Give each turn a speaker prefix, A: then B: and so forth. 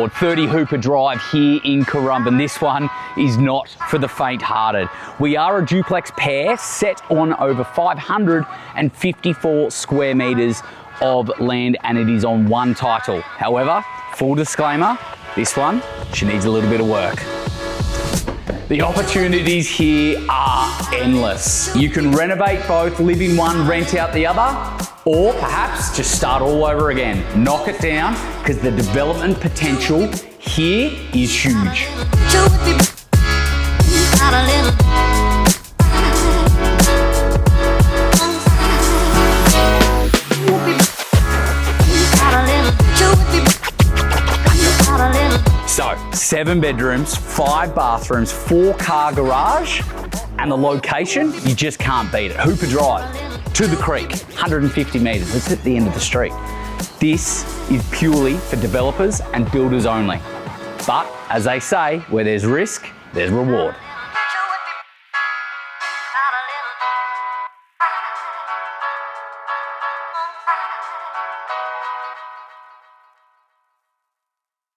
A: reward. 30 Hooper Drive here in Currumbin. This one is not for the faint-hearted. We are a duplex pair set on over 554 square metres of land, and it is on one title. However, full disclaimer, this one, she needs a little bit of work. The opportunities here are endless. You can renovate both, live in one, rent out the other, or perhaps just start all over again. Knock it down, because the development potential here is huge. So, 7 bedrooms, 5 bathrooms, 4-car garage, and the location, you just can't beat it. Hooper Drive, to the creek, 150 metres, it's at the end of the street. This is purely for developers and builders only. But, as they say, where there's risk, there's reward.